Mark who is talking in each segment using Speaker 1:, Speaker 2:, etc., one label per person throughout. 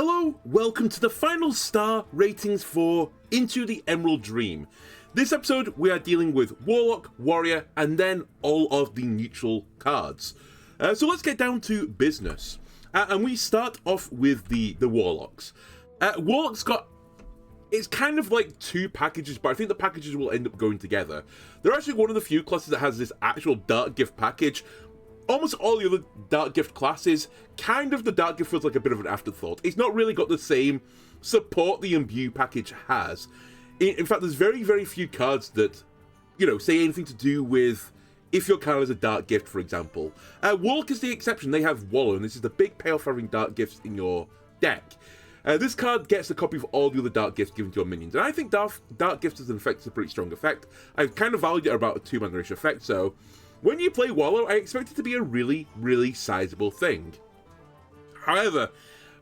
Speaker 1: Hello, welcome to the final star ratings for Into the Emerald Dream. This episode we are dealing with Warlock, Warrior, and then all of the neutral cards. So let's get down to business. And we start off with the Warlocks. Warlock's got, it's kind of like two packages, but I think the packages will end up going together. They're actually one of the few classes that has this actual Dark Gift package. Almost all the other Dark Gift classes, kind of the Dark Gift feels like a bit of an afterthought. It's not really got the same support the Imbue package has. In fact, there's very, very few cards that, you know, say anything to do with if your card is a Dark Gift, for example. Warlock is the exception. They have Wallow, and this is the big payoff for having Dark Gifts in your deck. This card gets a copy of all the other Dark Gifts given to your minions, and I think Dark Gifts as an effect is a pretty strong effect. I've kind of valued it about a 2-mana ratio effect, so when you play Wallow, I expect it to be a really, really sizable thing. However,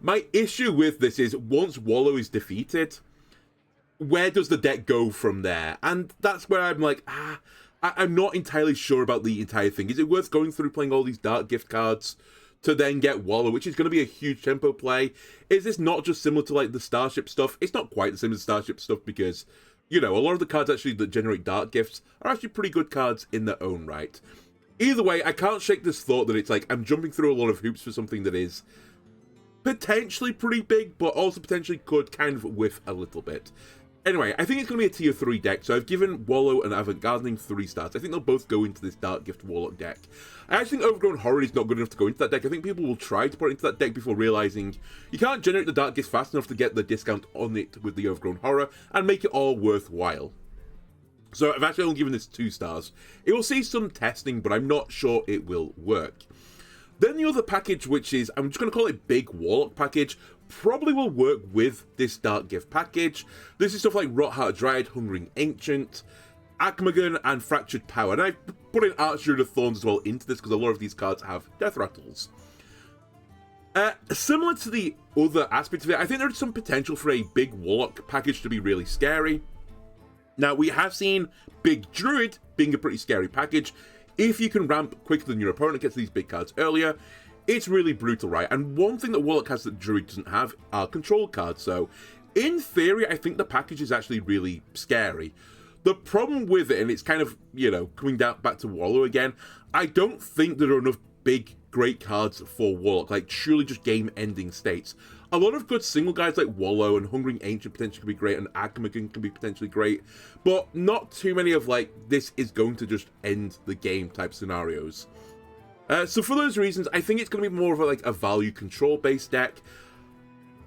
Speaker 1: my issue with this is once Wallow is defeated, where does the deck go from there? And that's where I'm like, I'm not entirely sure about the entire thing. Is it worth going through playing all these Dark Gift cards to then get Wallow, which is going to be a huge tempo play? Is this not just similar to like the Starship stuff? It's not quite the same as Starship stuff because, you know, a lot of the cards actually that generate Dark Gifts are actually pretty good cards in their own right. Either way, I can't shake this thought that it's like I'm jumping through a lot of hoops for something that is potentially pretty big, but also potentially could kind of whiff a little bit. Anyway, I think it's going to be a tier 3 deck, so I've given Wallow and Avant-Gardening 3 stars. I think they'll both go into this Dark Gift Warlock deck. I actually think Overgrown Horror is not good enough to go into that deck. I think people will try to put it into that deck before realizing you can't generate the Dark Gift fast enough to get the discount on it with the Overgrown Horror and make it all worthwhile. So I've actually only given this 2 stars. It will see some testing, but I'm not sure it will work. Then the other package, which is, I'm just going to call it Big Warlock package, probably will work with this Dark Gift package. This is stuff like Rotheart Dryad, Hungering Ancient, Akmagan, and Fractured Power. And I've put in Archdruid of Thorns as well into this because a lot of these cards have Death Rattles. Similar to the other aspects of it, I think there's some potential for a Big Warlock package to be really scary. Now, we have seen Big Druid being a pretty scary package. If you can ramp quicker than your opponent gets these big cards earlier, it's really brutal, right? And one thing that Warlock has that Druid doesn't have are control cards. So, in theory, I think the package is actually really scary. The problem with it, and it's kind of, you know, coming down back to Wallow again, I don't think there are enough big, great cards for Warlock, like truly just game-ending states. A lot of good single guys like Wallow and Hungering Ancient potentially can be great, and Akamagan can be potentially great, but not too many of like, this is going to just end the game type scenarios. So for those reasons, I think it's going to be more of a value control based deck.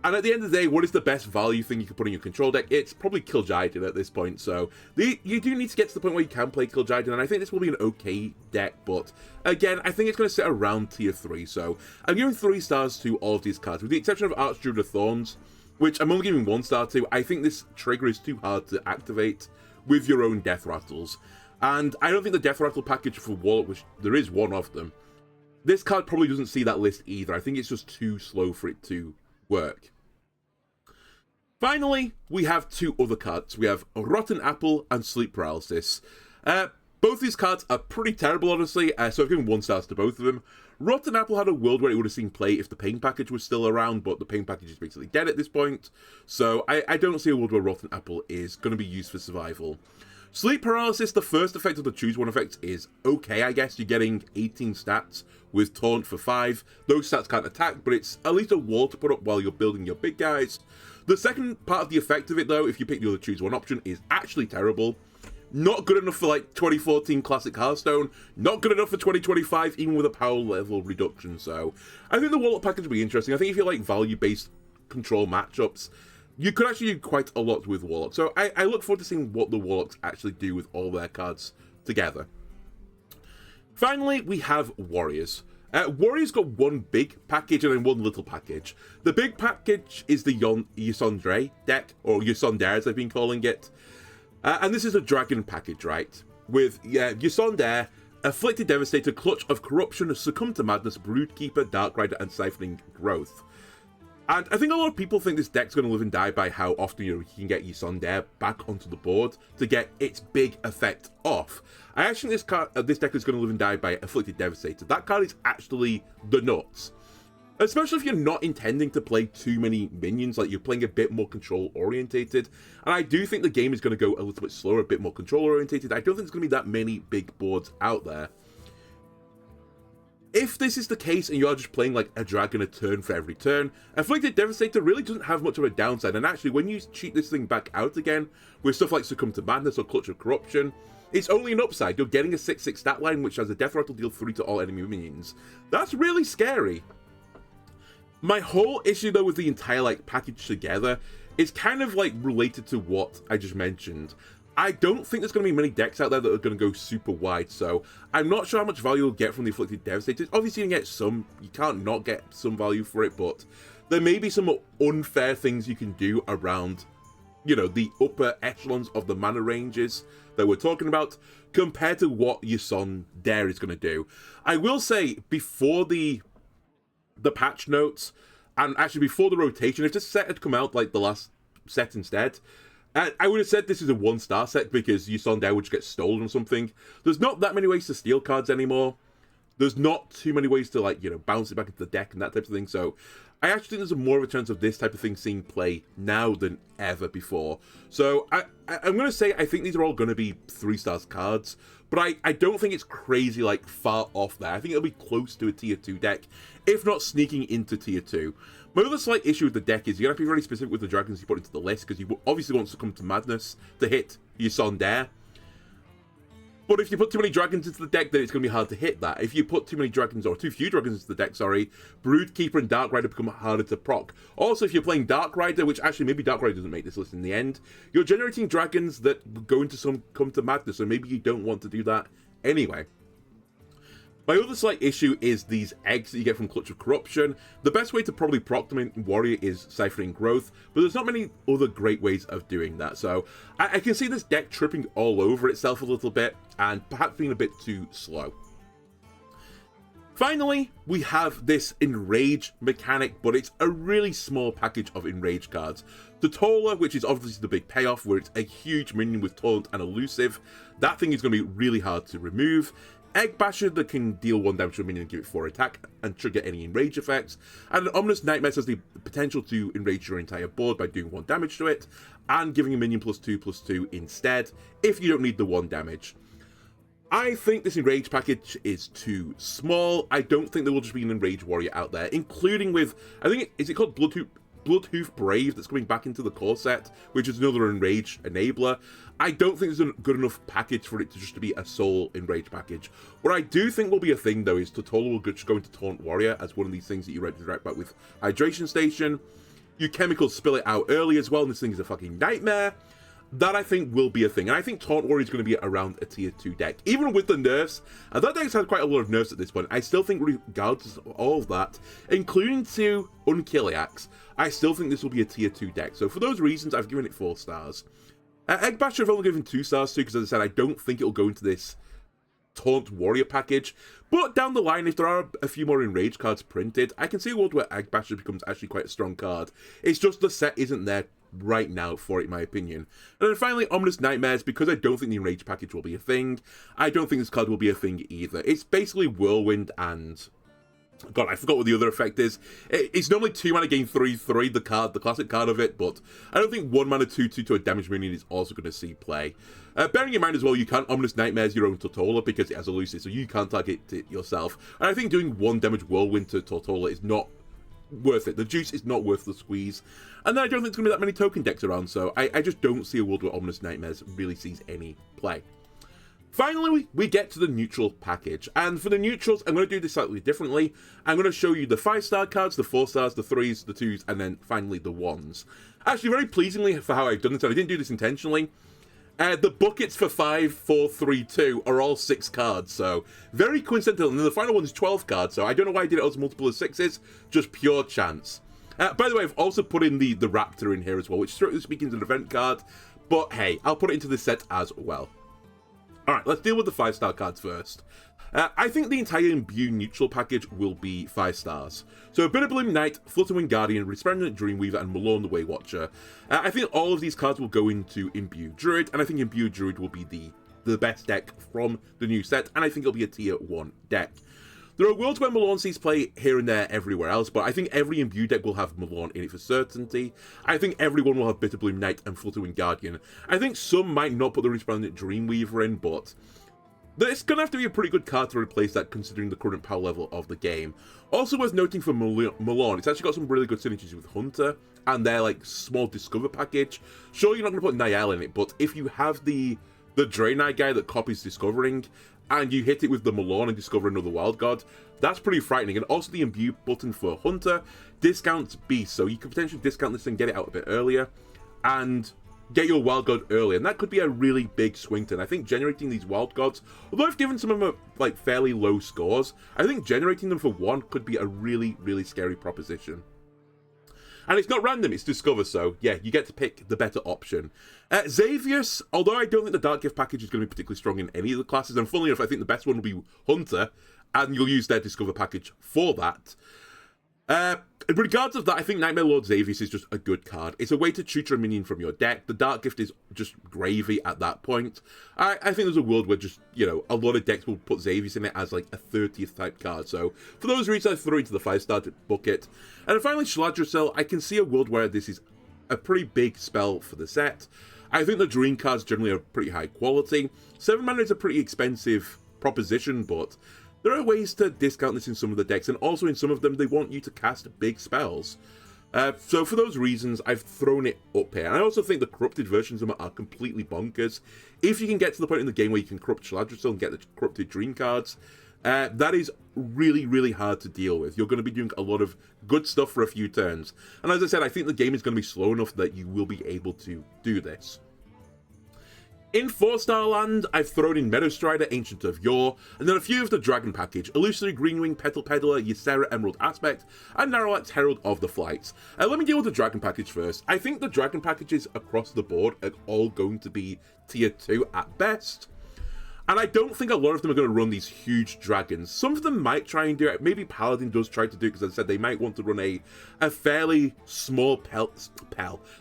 Speaker 1: And at the end of the day, what is the best value thing you can put in your control deck? It's probably Kil'jaeden at this point, so you do need to get to the point where you can play Kil'jaeden, and I think this will be an okay deck, but again, I think it's going to sit around tier 3, so I'm giving 3 stars to all of these cards, with the exception of Archdruid of Thorns, which I'm only giving 1 star to. I think this trigger is too hard to activate with your own Death Rattles, and I don't think the Death Rattle package for Warlock, which there is one of them, this card probably doesn't see that list either. I think it's just too slow for it to work. Finally, we have 2 other cards. We have Rotten Apple and Sleep Paralysis. Both these cards are pretty terrible, honestly, so I've given 1 star to both of them. Rotten Apple had a world where it would have seen play if the Pain package was still around, but the Pain package is basically dead at this point, so I don't see a world where Rotten Apple is going to be used for survival. Sleep Paralysis, the first effect of the Choose One effect is okay, I guess. You're getting 18 stats with Taunt for 5. Those stats can't attack, but it's at least a wall to put up while you're building your big guys. The second part of the effect of it, though, if you pick the other Choose One option, is actually terrible. Not good enough for, like, 2014 Classic Hearthstone. Not good enough for 2025, even with a power level reduction. So, I think the Warlock package will be interesting. I think if you like value-based control matchups, you could actually do quite a lot with Warlock. So, I look forward to seeing what the Warlocks actually do with all their cards together. Finally, we have Warriors. Warriors got 1 big package and then 1 little package. The big package is the Yusandere deck, or Yusandere as I've been calling it. And this is a dragon package, right? With Yusandere, Afflicted Devastator, Clutch of Corruption, Succumb to Madness, Broodkeeper, Dark Rider, and Siphoning Growth. And I think a lot of people think this deck's going to live and die by how often you can get Yusandere back onto the board to get its big effect off. I actually think this deck is going to live and die by Afflicted Devastator. That card is actually the nuts. especially if you're not intending to play too many minions, like you're playing a bit more control-orientated. And I do think the game is going to go a little bit slower, a bit more control-orientated. I don't think there's going to be that many big boards out there. If this is the case and you are just playing like a dragon a turn for every turn, Afflicted Devastator really doesn't have much of a downside, and actually when you cheat this thing back out again with stuff like Succumb to Madness or Clutch of Corruption, it's only an upside. You're getting a 6/6 stat line which has a death rattle deal 3 to all enemy minions. That's really scary. My whole issue though with the entire like package together is kind of like related to what I just mentioned. I don't think there's going to be many decks out there that are going to go super wide, so I'm not sure how much value you'll get from the Afflicted Devastators. Obviously, you can get some, you can't not get some value for it, but there may be some unfair things you can do around, you know, the upper echelons of the mana ranges that we're talking about, compared to what Yisan Dare is going to do. I will say, before the patch notes, and actually before the rotation, if this set had come out like the last set instead, I would have said this is a 1-star set because Yisan Dare would just get stolen or something. There's not that many ways to steal cards anymore. There's not too many ways to, like, you know, bounce it back into the deck and that type of thing. So I actually think there's more of a chance of this type of thing seeing play now than ever before. So I'm going to say I think these are all going to be 3-star cards, but I don't think it's crazy, like, far off there. I think it'll be close to a tier 2 deck, if not sneaking into tier 2. My other slight issue with the deck is you're going to have to be very specific with the dragons you put into the list, because you obviously want Succumb to Madness to hit Yisan Dare. But if you put too many dragons into the deck, then it's going to be hard to hit that. If you put too many dragons, or too few dragons into the deck, sorry, Broodkeeper and Dark Rider become harder to proc. Also, if you're playing Dark Rider, which actually maybe Dark Rider doesn't make this list in the end, you're generating dragons that go into some come to Madness, so maybe you don't want to do that anyway. My other slight issue is these eggs that you get from Clutch of Corruption. The best way to probably proc them in Warrior is Ciphering Growth, but there's not many other great ways of doing that. So I can see this deck tripping all over itself a little bit, and perhaps being a bit too slow. Finally, we have this Enrage mechanic, but it's a really small package of Enrage cards. Totola, which is obviously the big payoff, where it's a huge minion with Taunt and Elusive. That thing is going to be really hard to remove. Egg Basher that can deal 1 damage to a minion and give it 4 attack and trigger any enrage effects. And Ominous Nightmares has the potential to enrage your entire board by doing 1 damage to it and giving a minion +2/+2 instead if you don't need the 1 damage. I think this Enrage package is too small. I don't think there will just be an Enrage Warrior out there, including with, I think, is it called Bloodhoof Brave that's coming back into the core set, which is another Enrage enabler. I don't think there's a good enough package for it to just be a sole Enrage package. What I do think will be a thing, though, is Totola will just go into Taunt Warrior as one of these things that you redirect back with Hydration Station. You chemicals spill it out early as well, and this thing is a fucking nightmare. That, I think, will be a thing. And I think Taunt Warrior is going to be around a tier 2 deck. Even with the nerfs, and that deck's had quite a lot of nerfs at this point, I still think regardless of all of that, including to Unkiliax, I still think this will be a tier 2 deck. So for those reasons, I've given it 4 stars. Egg Basher I've only given 2 stars to, because as I said, I don't think it'll go into this Taunt Warrior package. But down the line, if there are a few more Enrage cards printed, I can see a world where Egg Basher becomes actually quite a strong card. It's just the set isn't there right now for it, in my opinion. And then finally, Ominous Nightmares, because I don't think the Enrage package will be a thing. I don't think this card will be a thing either. It's basically Whirlwind and... God, I forgot what the other effect is. It's normally 2 mana gain 3/3, the classic card of it, but I don't think 1 mana 2/2 to a damage minion is also going to see play. Bearing in mind as well, you can't Ominous Nightmares your own Totola because it has Elusive, so you can't target it yourself. And I think doing 1 damage Whirlwind to Totola is not worth it. The juice is not worth the squeeze. And then I don't think there's going to be that many token decks around, so I just don't see a world where Ominous Nightmares really sees any play. Finally, we get to the neutral package, and for the neutrals, I'm going to do this slightly differently. I'm going to show you the 5-star cards, the 4 stars, the 3s, the 2s, and then finally the 1s. Actually, very pleasingly for how I've done this, and I didn't do this intentionally, the buckets for 5, 4, 3, 2 are all 6 cards, so very coincidental, and then the final one is 12 cards, so I don't know why I did it as multiple as 6s, just pure chance. By the way, I've also put in the Raptor in here as well, which strictly speaking is an event card, but hey, I'll put it into this set as well. Alright, let's deal with the 5-star cards first. I think the entire Imbue neutral package will be 5 stars. So Bitterbloom Knight, Flutterwing Guardian, Resplendent Dreamweaver, and Malone the Waywatcher. I think all of these cards will go into Imbue Druid, and I think Imbue Druid will be the best deck from the new set, and I think it'll be a tier 1 deck. There are worlds where Malorne sees play here and there everywhere else, but I think every Imbue deck will have Malorne in it for certainty. I think everyone will have Bitterbloom Knight and Flutterwing Guardian. I think some might not put the Resplendent Dreamweaver in, but it's going to have to be a pretty good card to replace that considering the current power level of the game. Also worth noting for Malorne, it's actually got some really good synergies with Hunter and their like small Discover package. Sure, you're not going to put Niall in it, but if you have the Draenei guy that copies Discovering, and you hit it with the Malorne and discover another Wild God, that's pretty frightening. And also the Imbue button for Hunter discounts Beast, so you could potentially discount this and get it out a bit earlier, and get your Wild God early, and that could be a really big swing turn. I think generating these Wild Gods, although I've given some of them like fairly low scores, I think generating them for one could be a really, really scary proposition. And it's not random, it's Discover, so yeah, you get to pick the better option. Xavius, although I don't think the Dark Gift package is going to be particularly strong in any of the classes, and funnily enough, I think the best one will be Hunter, and you'll use their Discover package for that. In regards of that, I think Nightmare Lord Xavius is just a good card. It's a way to tutor a minion from your deck. The Dark Gift is just gravy at that point. I think there's a world where just, you know, a lot of decks will put Xavius in it as like a 30th type card. So for those reasons, I throw it into the 5-star bucket. And then finally, Shladrosel, I can see a world where this is a pretty big spell for the set. I think the Dream cards generally are pretty high quality. 7 mana is a pretty expensive proposition, but there are ways to discount this in some of the decks, and also in some of them, they want you to cast big spells. So for those reasons, I've thrown it up here. And I also think the corrupted versions of them are completely bonkers. If you can get to the point in the game where you can corrupt Shladrosel and get the corrupted Dream cards, that is really, really hard to deal with. You're going to be doing a lot of good stuff for a few turns. And as I said, I think the game is going to be slow enough that you will be able to do this. In 4-star land, I've thrown in Meadowstrider, Ancient of Yore, and then a few of the Dragon package, Illusory Greenwing, Petal Peddler, Ysera, Emerald Aspect, and Narrowlax, Herald of the Flights. Let me deal with the Dragon package first. I think the Dragon packages across the board are all going to be tier 2 at best. And I don't think a lot of them are going to run these huge dragons. Some of them might try and do it. Maybe Paladin does try to do it, because as I said, they might want to run a fairly small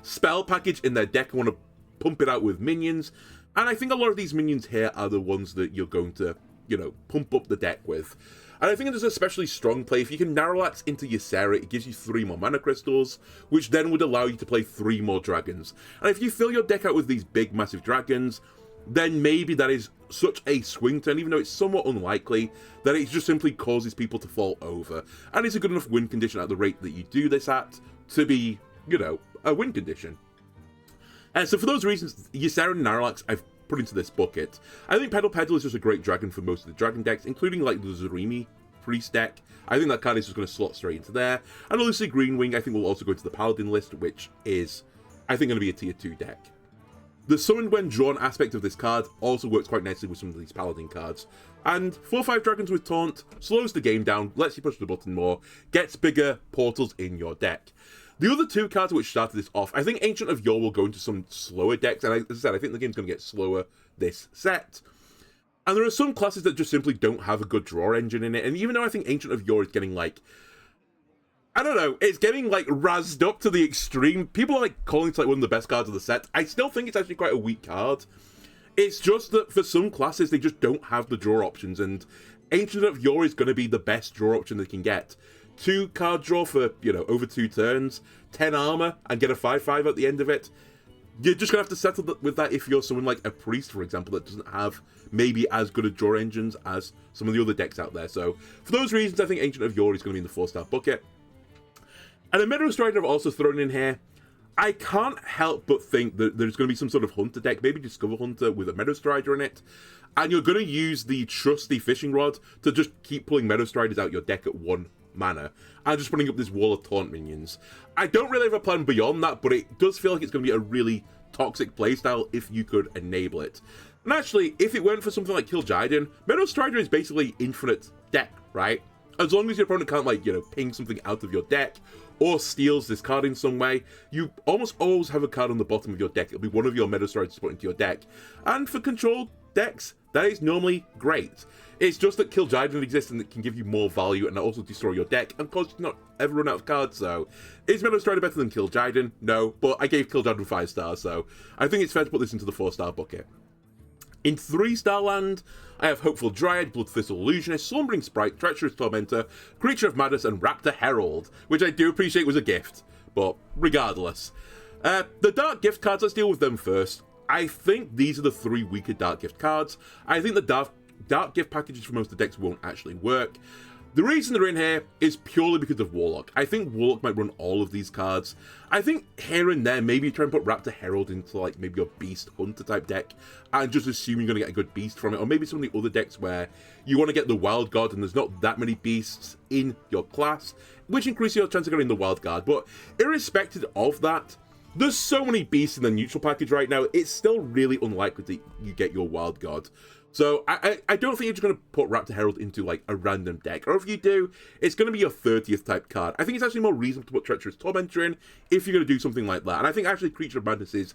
Speaker 1: spell package in their deck and want to pump it out with minions. And I think a lot of these minions here are the ones that you're going to, you know, pump up the deck with. And I think there's especially strong play. If you can Narrowlax into Ysera, it gives you 3 more mana crystals, which then would allow you to play 3 more dragons. And if you fill your deck out with these big, massive dragons, then maybe that is such a swing turn, even though it's somewhat unlikely, that it just simply causes people to fall over. And it's a good enough win condition at the rate that you do this at to be, you know, a win condition. So for those reasons, Ysera and Narrowlax I've put into this bucket. I think Petal Peddler is just a great dragon for most of the dragon decks, including like the Zarimi Priest deck. I think that card is just going to slot straight into there. And Illusory Greenwing I think will also go into the Paladin list, which is, I think, going to be a tier 2 deck. The Summoned When Drawn aspect of this card also works quite nicely with some of these Paladin cards. And 4-5 Dragons with Taunt slows the game down, lets you push the button more, gets bigger portals in your deck. The other 2 cards which started this off, I think Ancient of Yore will go into some slower decks, and as I said, I think the game's going to get slower this set. And there are some classes that just simply don't have a good draw engine in it, and even though I think Ancient of Yore is getting like, I don't know, it's getting like razzed up to the extreme. People are like calling it like one of the best cards of the set. I still think it's actually quite a weak card. It's just that for some classes, they just don't have the draw options, and Ancient of Yore is going to be the best draw option they can get. 2 card draw for, you know, over 2 turns, 10 armor, and get a 5/5 at the end of it. You're just going to have to settle with that if you're someone like a Priest, for example, that doesn't have maybe as good a draw engines as some of the other decks out there. So, for those reasons, I think Ancient of Yore is going to be in the 4-star bucket. And the Meadowstrider I've also thrown in here. I can't help but think that there's going to be some sort of Hunter deck, maybe Discover Hunter with a Meadowstrider in it. And you're going to use the trusty Fishing Rod to just keep pulling Meadowstriders out your deck at 1 mana, and just putting up this wall of taunt minions. I don't really have a plan beyond that, but it does feel like it's going to be a really toxic playstyle if you could enable it. And actually, if it weren't for something like Kil'jaeden, Meadowstrider is basically infinite deck, right? As long as your opponent can't, like, you know, ping something out of your deck, or steals this card in some way, you almost always have a card on the bottom of your deck. It'll be one of your Meadowstriders to put into your deck. And for control decks, that is normally great. It's just that Kil'jaeden exists and it can give you more value and also destroy your deck and cause you to not ever run out of cards. So, is Meadowstrider better than Kil'jaeden? No, but I gave Kil'jaeden 5 stars, so I think it's fair to put this into the 4-star bucket. In 3-star land, I have Hopeful Dryad, Blood Thistle Illusionist, Slumbering Sprite, Treacherous Tormentor, Creature of Madness, and Raptor Herald, which I do appreciate was a gift, but regardless. The Dark Gift cards, let's deal with them first. I think these are the 3 weaker Dark Gift cards. I think the Dark Gift packages for most of the decks won't actually work. The reason they're in here is purely because of Warlock. I think Warlock might run all of these cards. I think here and there, maybe try and put Raptor Herald into like maybe your Beast Hunter type deck and just assume you're going to get a good beast from it. Or maybe some of the other decks where you want to get the Wild God and there's not that many beasts in your class, which increases your chance of getting the Wild God. But irrespective of that, there's so many beasts in the neutral package right now, it's still really unlikely that you get your Wild God. So I don't think you're just going to put Raptor Herald into like a random deck. Or if you do, it's going to be your 30th type card. I think it's actually more reasonable to put Treacherous Tormentor in if you're going to do something like that. And I think actually Creature of Madness is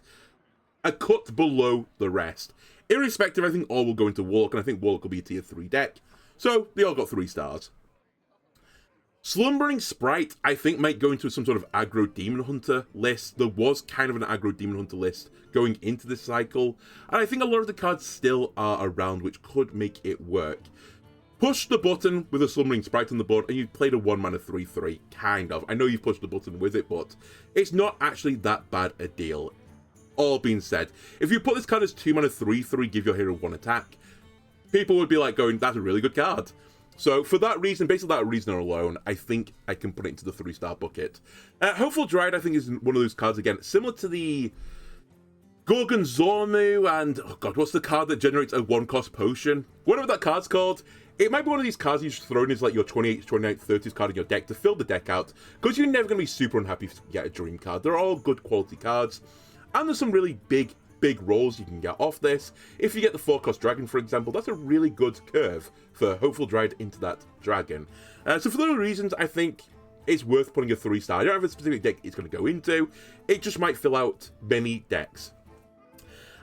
Speaker 1: a cut below the rest. Irrespective, I think all will go into Warlock, and I think Warlock will be a tier 3 deck. So they all got 3 stars. Slumbering Sprite, I think, might go into some sort of aggro Demon Hunter list. There was kind of an aggro Demon Hunter list going into this cycle, and I think a lot of the cards still are around which could make it work. Push the button with a Slumbering Sprite on the board, and you've played a 1-mana 3/3, kind of. I know you've pushed the button with it, but it's not actually that bad a deal. All being said, if you put this card as 2-mana 3/3, give your hero 1 attack, people would be like going, that's a really good card. So for that reason, basically that reason alone, I think I can put it into the 3-star bucket. Hopeful Dryad, I think, is one of those cards, again, similar to the Gorgonzomu and, oh god, what's the card that generates a 1-cost potion? Whatever that card's called, it might be one of these cards you just throw in as like your 28th, 29th, 30th card in your deck to fill the deck out, because you're never going to be super unhappy if you get a Dream card. They're all good quality cards, and there's some really big rolls you can get off this. If you get the 4-cost dragon, for example, that's a really good curve for Hopeful Dryad into that dragon. So for those reasons, I think it's worth putting a 3-star. I don't have a specific deck it's going to go into. It just might fill out many decks.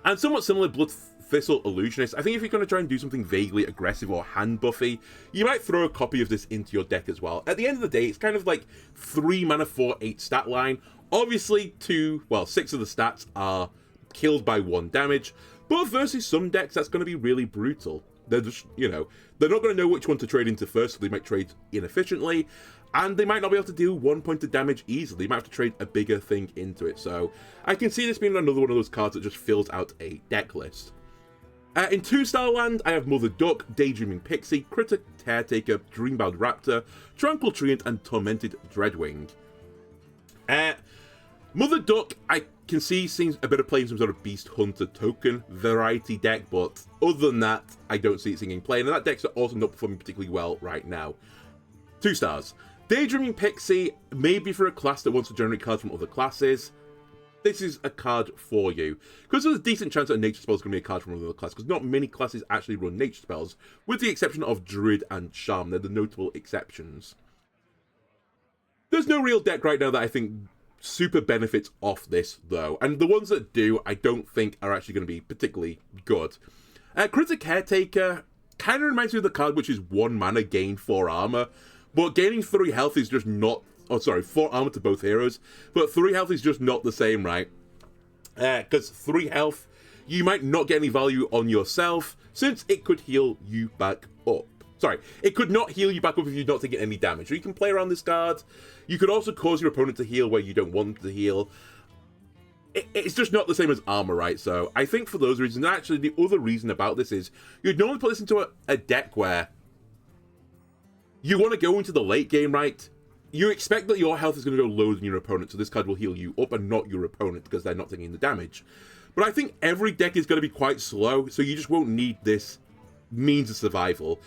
Speaker 1: And somewhat similar, Blood Thistle Illusionist. I think if you're going to try and do something vaguely aggressive or hand buffy, you might throw a copy of this into your deck as well. At the end of the day, it's kind of like 3 mana 4/8 stat line. Obviously, 6 of the stats are killed by 1 damage, but versus some decks, that's going to be really brutal. They're just, they're not going to know which one to trade into first, so they might trade inefficiently, and they might not be able to do 1 point of damage easily. They might have to trade a bigger thing into it, so I can see this being another one of those cards that just fills out a deck list. In 2-star land, I have Mother Duck, Daydreaming Pixie, Critter Caretaker, Dreambound Raptor, Tranquil Treant, and Tormented Dreadwing. Mother Duck, I can see seems a bit of playing some sort of Beast Hunter token variety deck, but other than that, I don't see it seeing play, and that deck's also not performing particularly well right now. 2 stars. Daydreaming Pixie, maybe for a class that wants to generate cards from other classes, this is a card for you. Because there's a decent chance that a nature spell is going to be a card from another class, because not many classes actually run nature spells, with the exception of Druid and Charm. They're the notable exceptions. There's no real deck right now that I think super benefits off this, though, and the ones that do, I don't think are actually going to be particularly good. Critter Caretaker kind of reminds me of the card which is 1 mana, gain 4 armor, but gaining 3 health is just not, 4 armor to both heroes, but 3 health is just not the same, right? Because 3 health, you might not get any value on yourself, since it could heal you back up. It could not heal you back up if you're not taking any damage. So you can play around this card. You could also cause your opponent to heal where you don't want them to heal. It's just not the same as armor, right? So I think for those reasons, and actually the other reason about this is, you'd normally put this into a deck where you want to go into the late game, right? You expect that your health is going to go lower than your opponent, so this card will heal you up and not your opponent because they're not taking the damage. But I think every deck is going to be quite slow, so you just won't need this means of survival.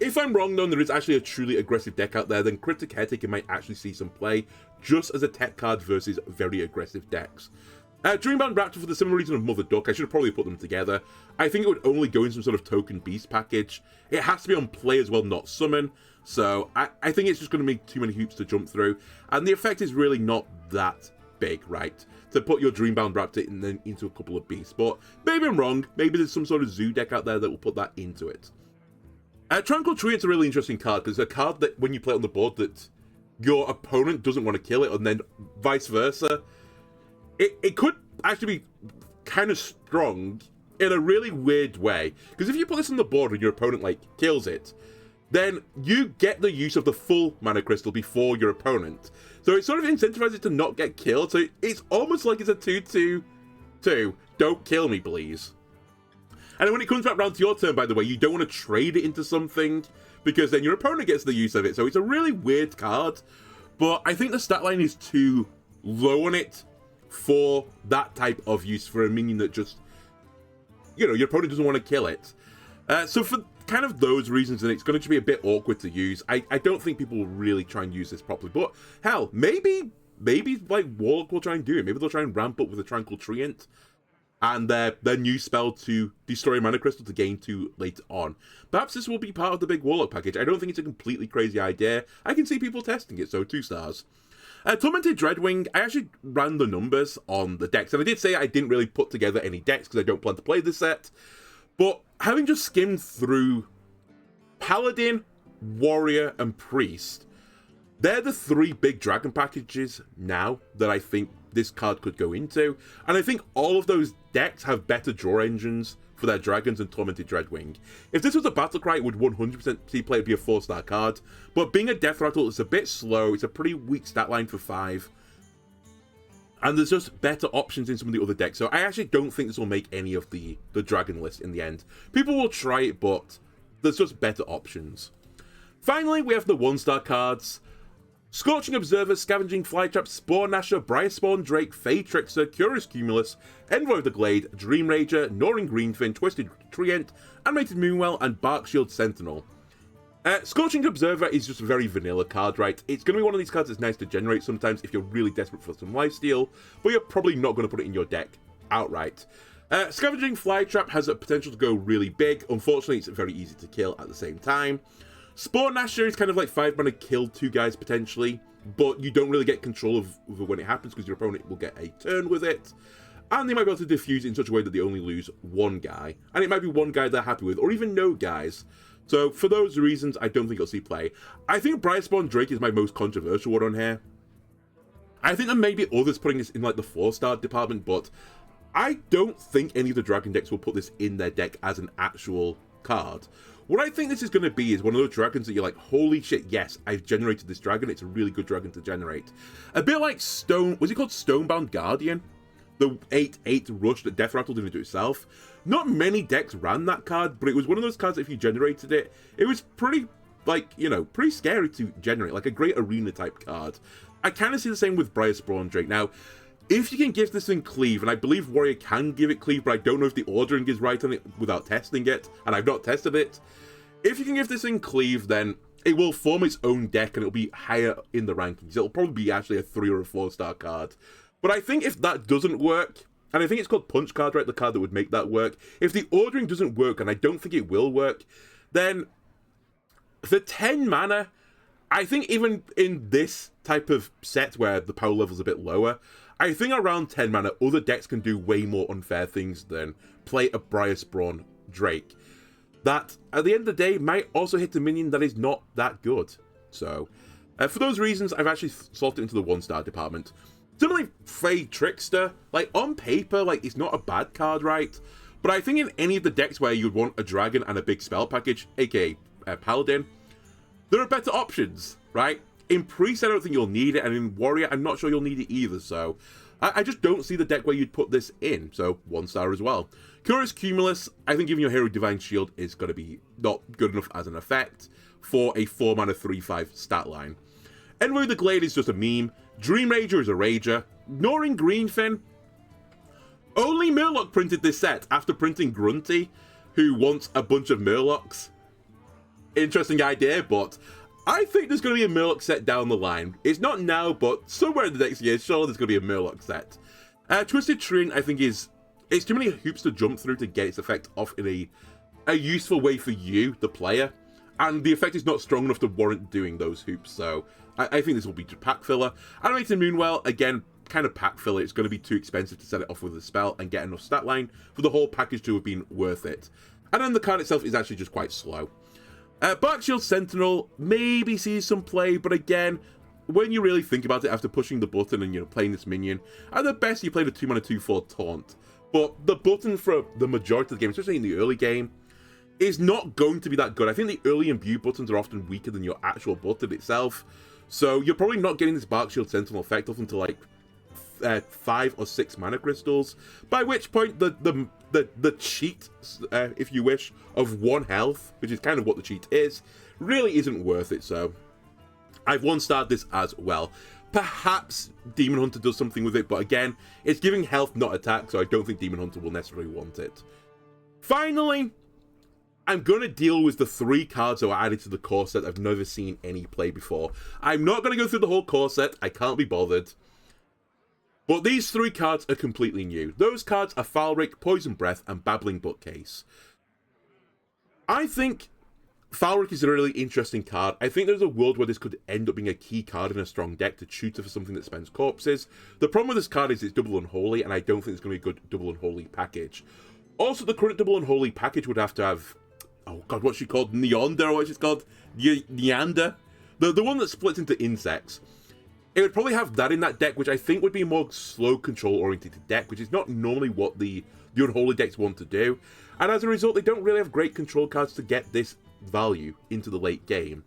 Speaker 1: If I'm wrong, though, and there is actually a truly aggressive deck out there, then Critter Caretaker might actually see some play, just as a tech card versus very aggressive decks. Dreambound Raptor, for the similar reason of Mother Duck, I should have probably put them together. I think it would only go in some sort of token beast package. It has to be on play as well, not summon, so I think it's just going to make too many hoops to jump through, and the effect is really not that big, right? To put your Dreambound Raptor into a couple of beasts, but maybe I'm wrong. Maybe there's some sort of zoo deck out there that will put that into it. Tranquil Treant's a really interesting card, because it's a card that when you play it on the board that your opponent doesn't want to kill it, and then vice versa. It could actually be kind of strong in a really weird way. Because if you put this on the board and your opponent, like, kills it, then you get the use of the full mana crystal before your opponent. So it sort of incentivizes it to not get killed. So it's almost like it's a 2-2-2. Don't kill me, please. And when it comes back round to your turn, by the way, you don't want to trade it into something, because then your opponent gets the use of it. So it's a really weird card. But I think the stat line is too low on it for that type of use for a minion that just, you know, your opponent doesn't want to kill it. So for kind of those reasons, then it's going to be a bit awkward to use. I don't think people will really try and use this properly. But hell, maybe like Warlock will try and do it. Maybe they'll try and ramp up with a Tranquil Treant and their new spell to destroy a mana crystal to gain 2 later on. Perhaps this will be part of the big Warlock package. I don't think it's a completely crazy idea. I can see people testing it, so 2 stars. Tormented Dreadwing, I actually ran the numbers on the decks, and I did say I didn't really put together any decks because I don't plan to play this set. But having just skimmed through Paladin, Warrior, and Priest, they're the 3 big dragon packages now that I think this card could go into. And I think all of those decks have better draw engines for their dragons than Tormented Dreadwing. If this was a Battlecry, it would 100% see play, it'd be a 4-star card. But being a Death Rattle, it's a bit slow, it's a pretty weak stat line for 5. And there's just better options in some of the other decks. So I actually don't think this will make any of the dragon list in the end. People will try it, but there's just better options. Finally, we have the 1-star cards. Scorching Observer, Scavenging Flytrap, Spore Gnasher, Briarspawn Drake, Fey Trickster, Curious Cumulus, Envoy of the Glade, Dream Rager, Gnawing Greenfin, Twisted Treant, Animated Moonwell, and Barkshield Sentinel. Scorching Observer is just a very vanilla card, right? It's going to be one of these cards that's nice to generate sometimes if you're really desperate for some lifesteal, but you're probably not going to put it in your deck outright. Scavenging Flytrap has a potential to go really big. Unfortunately, it's very easy to kill at the same time. Spore Gnasher is kind of like 5 mana kill 2 guys potentially, but you don't really get control of when it happens because your opponent will get a turn with it. And they might be able to diffuse it in such a way that they only lose 1 guy. And it might be 1 guy they're happy with, or even no guys. So for those reasons, I don't think it'll see play. I think Briarspawn Drake is my most controversial one on here. I think there may be others putting this in like the 4-star department, but I don't think any of the Dragon decks will put this in their deck as an actual card. What I think this is going to be is one of those dragons that you're like, holy shit, yes, I've generated this dragon. It's a really good dragon to generate. A bit like was it called Stonebound Guardian? The 8/8 rush that Death Rattle didn't do itself. Not many decks ran that card, but it was one of those cards that if you generated it, it was pretty, like, you know, pretty scary to generate, like a great arena type card. I kind of see the same with Briarspawn Drake. Now, if you can give this thing Cleave, and I believe Warrior can give it Cleave, but I don't know if the ordering is right on it without testing it, and I've not tested it. If you can give this thing Cleave, then it will form its own deck, and it'll be higher in the rankings. It'll probably be actually a 3 or a 4-star card. But I think if that doesn't work, and I think it's called Punch Card, right, the card that would make that work. If the ordering doesn't work, and I don't think it will work, then for 10 mana, I think even in this type of set where the power level is a bit lower, I think around 10 mana, other decks can do way more unfair things than play a Briarspawn Drake. That, at the end of the day, might also hit a minion that is not that good. So, for those reasons, I've actually slotted it into the 1-star department. Similarly, Fey Trickster, like, on paper, like, it's not a bad card, right? But I think in any of the decks where you'd want a dragon and a big spell package, aka Paladin, there are better options, right? In Priest, I don't think you'll need it, and in Warrior, I'm not sure you'll need it either, so I just don't see the deck where you'd put this in, so 1-star as well. Curious Cumulus, I think giving your hero Divine Shield is going to be not good enough as an effect for a 4-mana 3/5 stat line. Envoy of the Glade is just a meme. Dream Rager is a rager. Gnawing Greenfin. Only Murloc printed this set after printing Grunty, who wants a bunch of Murlocs. Interesting idea, but I think there's going to be a Murloc set down the line. It's not now, but somewhere in the next year, sure, there's going to be a Murloc set. Twisted Treant, I think, it's too many hoops to jump through to get its effect off in a useful way for you, the player. And the effect is not strong enough to warrant doing those hoops, so I think this will be pack filler. Animated Moonwell, again, kind of pack filler. It's going to be too expensive to set it off with a spell and get enough stat line for the whole package to have been worth it. And then the card itself is actually just quite slow. Barkshield Sentinel maybe sees some play, but again, when you really think about it after pushing the button and, you know, playing this minion, at the best you played a 2-mana 2/4 Taunt. but the button for the majority of the game, especially in the early game, is not going to be that good. I think the early imbue buttons are often weaker than your actual button itself, so you're probably not getting this Bark Shield Sentinel effect off until like 5 or 6 mana crystals, by which point the cheat, if you wish, of 1 health, which is kind of what the cheat is, really isn't worth it. So I've 1-starred this as well. Perhaps Demon Hunter does something with it, but again, it's giving health, not attack, so I don't think Demon Hunter will necessarily want it. Finally, I'm going to deal with the 3 cards that were added to the core set I've never seen any play before. I'm not going to go through the whole core set, I can't be bothered. But these 3 cards are completely new. Those cards are Falric, Poison Breath, and Babbling Bookcase. I think Falric is a really interesting card. I think there's a world where this could end up being a key card in a strong deck to tutor for something that spends corpses. The problem with this card is it's double unholy, and I don't think it's going to be a good double unholy package. Also, the current double unholy package would have to have, oh god, what's she called? Neander, or what's she called? Neander? The one that splits into insects. It would probably have that in that deck, which I think would be a more slow control-oriented deck, which is not normally what the unholy decks want to do. And as a result, they don't really have great control cards to get this value into the late game.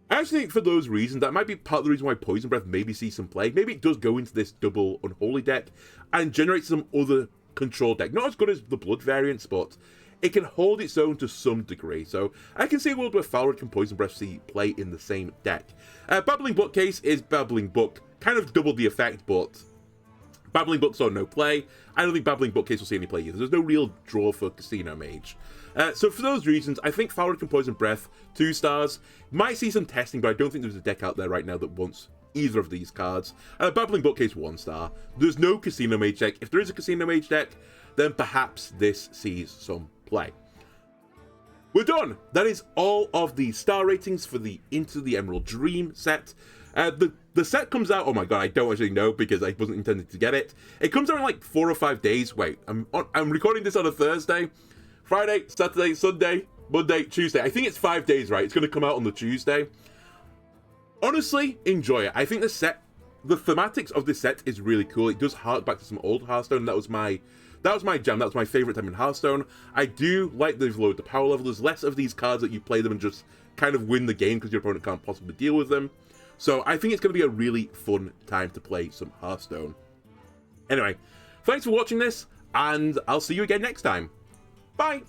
Speaker 1: I actually think for those reasons, that might be part of the reason why Poison Breath maybe sees some play. Maybe it does go into this double unholy deck and generate some other control deck. Not as good as the Blood variants, but it can hold its own to some degree. So I can see a world where Falric and Poison Breath see play in the same deck. Babbling Bookcase is Babbling Book, kind of double the effect, but Babbling Book saw no play. I don't think Babbling Bookcase will see any play either. There's no real draw for Casino Mage. So for those reasons, I think Falric and Poison Breath, 2 stars, might see some testing, but I don't think there's a deck out there right now that wants either of these cards. Babbling Bookcase, 1 star. There's no Casino Mage deck. If there is a Casino Mage deck, then perhaps this sees some play. We're done. That is all of the star ratings for the Into the Emerald Dream set. The set comes out, oh my god, I don't actually know because I wasn't intending to get it. It comes out in like 4 or 5 days. Wait, I'm recording this on a Thursday. Friday, Saturday, Sunday, Monday, Tuesday. I think it's 5 days, right? It's going to come out on the Tuesday. Honestly, enjoy it. I think the thematics of this set is really cool. It does hark back to some old Hearthstone. That was my jam. That was my favorite time in Hearthstone. I do like they've lowered the power level. There's less of these cards that you play them and just kind of win the game because your opponent can't possibly deal with them. So I think it's going to be a really fun time to play some Hearthstone. Anyway, thanks for watching this, and I'll see you again next time. Bye!